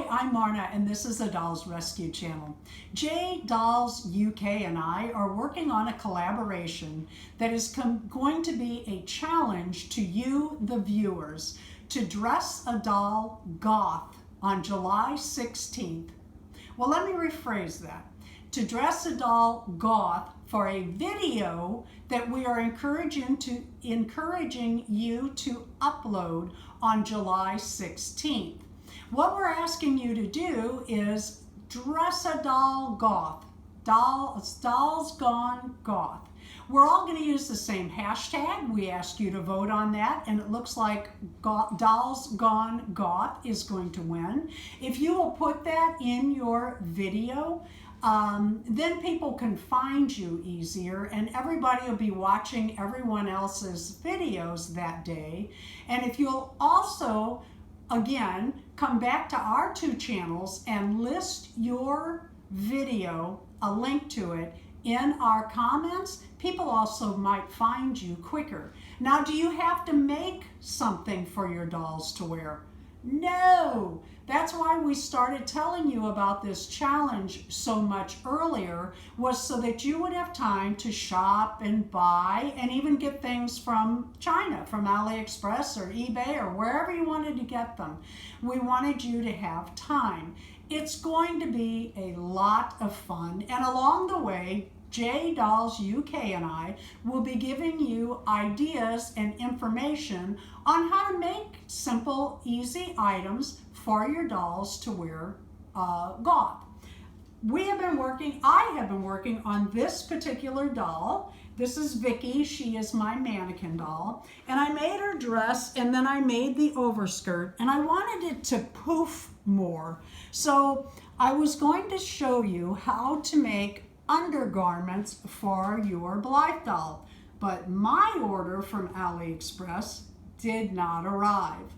I'm Marna, and this is the Dolls Rescue Channel. J Dolls UK and I are working on a collaboration that is going to be a challenge to you, the viewers, to dress a doll goth on July 16th. Well, let me rephrase that. To dress a doll goth for a video that we are encouraging you to upload on July 16th. What we're asking you to do is dress a doll goth. Dolls Gone Goth. We're all going to use the same hashtag. We ask you to vote on that, and it looks like Dolls Gone Goth is going to win. If you will put that in your video, then people can find you easier, and everybody will be watching everyone else's videos that day. And if you'll also, again, come back to our two channels and list your video, a link to it, in our comments, people also might find you quicker. Now, do you have to make something for your dolls to wear? No! That's why we started telling you about this challenge so much earlier, was so that you would have time to shop and buy and even get things from China, from AliExpress or eBay or wherever you wanted to get them. We wanted you to have time. It's going to be a lot of fun, and along the way, J Dolls UK and I will be giving you ideas and information on how to make simple, easy items for your dolls to wear goth. I have been working on this particular doll. This is Vicky. She is my mannequin doll. And I made her dress, and then I made the overskirt, and I wanted it to poof more. So I was going to show you how to make undergarments for your Blythe doll. But my order from AliExpress did not arrive.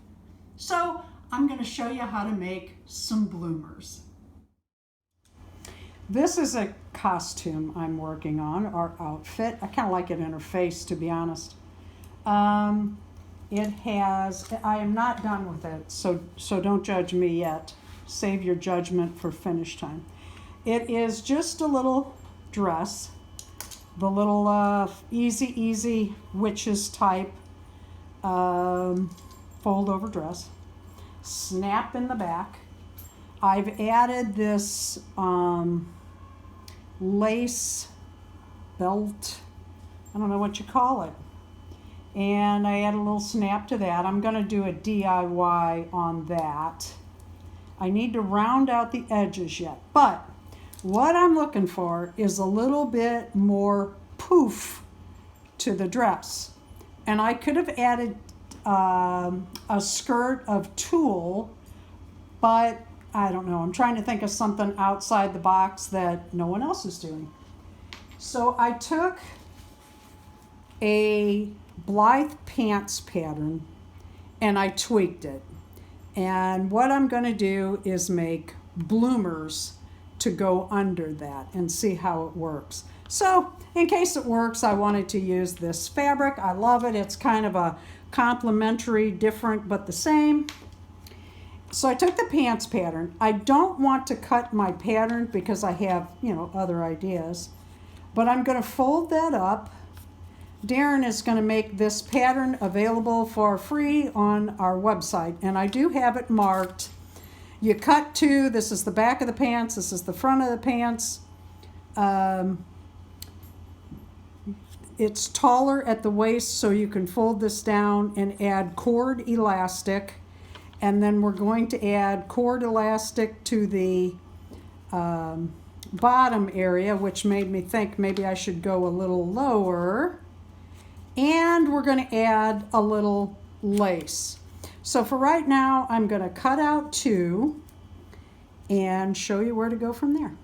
So I'm going to show you how to make some bloomers. This is a costume I'm working on, or outfit. I kind of like it in her face, to be honest. I am not done with it, so don't judge me yet. Save your judgment for finish time. It is just a little dress, the little easy witches type fold over dress, snap in the back. I've added this lace belt, I don't know what you call it, and I add a little snap to that. I'm going to do a DIY on that. I need to round out the edges yet, but what I'm looking for is a little bit more poof to the dress. And I could have added a skirt of tulle, but I don't know. I'm trying to think of something outside the box that no one else is doing. So I took a Blythe pants pattern and I tweaked it. And what I'm going to do is make bloomers to go under that and see how it works. So in case it works, I wanted to use this fabric. I love it. It's kind of a complementary, different, but the same. So I took the pants pattern. I don't want to cut my pattern because I have, other ideas, but I'm going to fold that up. Darren is going to make this pattern available for free on our website, and I do have it marked. You cut to, this is the back of the pants, this is the front of the pants. It's taller at the waist, so you can fold this down and add cord elastic. And then we're going to add cord elastic to the bottom area, which made me think maybe I should go a little lower. And we're going to add a little lace. So for right now, I'm going to cut out 2 and show you where to go from there.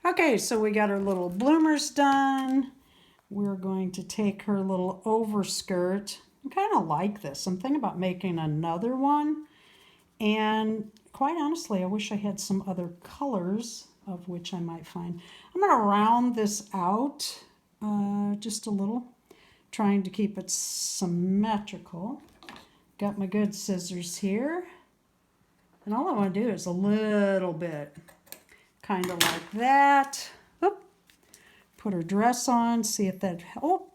Okay, so we got our little bloomers done. We're going to take her little overskirt. I kind of like this. I'm thinking about making another one. And quite honestly, I wish I had some other colors of which I might find. I'm going to round this out just a little, trying to keep it symmetrical. Got my good scissors here. And all I want to do is a little bit, kind of like that. Oop. Put her dress on, see if that, oh,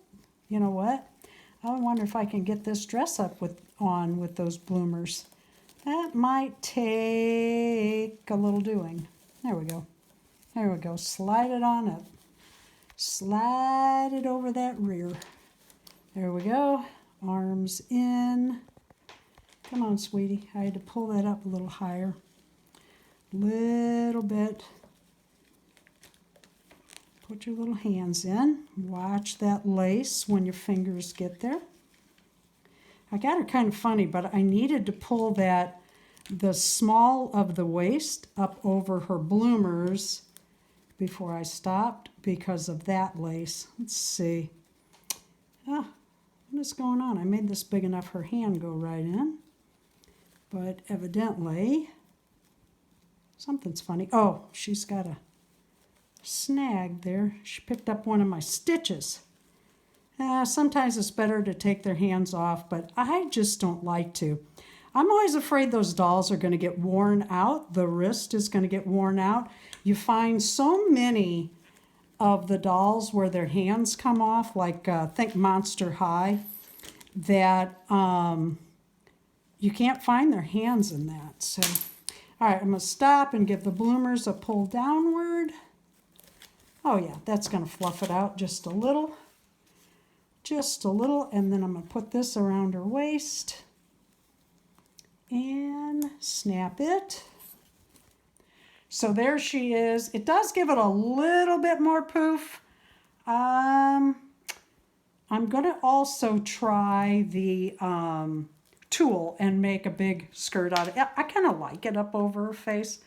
you know what? I wonder if I can get this dress up on with those bloomers. That might take a little doing. There we go. There we go. Slide it on up. Slide it over that rear. There we go. Arms in. Come on, sweetie. I had to pull that up a little higher. Little bit. Put your little hands in. Watch that lace when your fingers get there. I got her kind of funny, but I needed to pull the small of the waist up over her bloomers before I stopped because of that lace. Let's see. What is going on? I made this big enough her hand go right in. But evidently, something's funny. Oh, she's got a snag there. She picked up one of my stitches. Sometimes it's better to take their hands off, but I just don't like to. I'm always afraid those dolls are going to get worn out. The wrist is going to get worn out. You find so many of the dolls where their hands come off, like think Monster High, that you can't find their hands in that. So, all right, I'm going to stop and give the bloomers a pull downward. Oh yeah, that's going to fluff it out just a little. Just a little, and then I'm going to put this around her waist and snap it. So there she is. It does give it a little bit more poof. I'm going to also try the tulle and make a big skirt out of it. I kind of like it up over her face.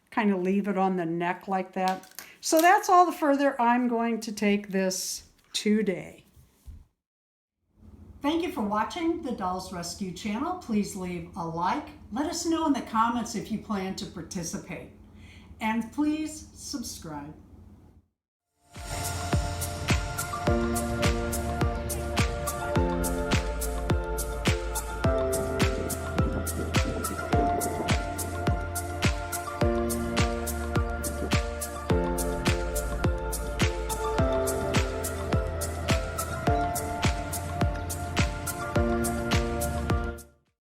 Kind of leave it on the neck like that. So that's all the further I'm going to take this today. Thank you for watching the Dolls Rescue channel. Please leave a like. Let us know in the comments if you plan to participate. And please subscribe.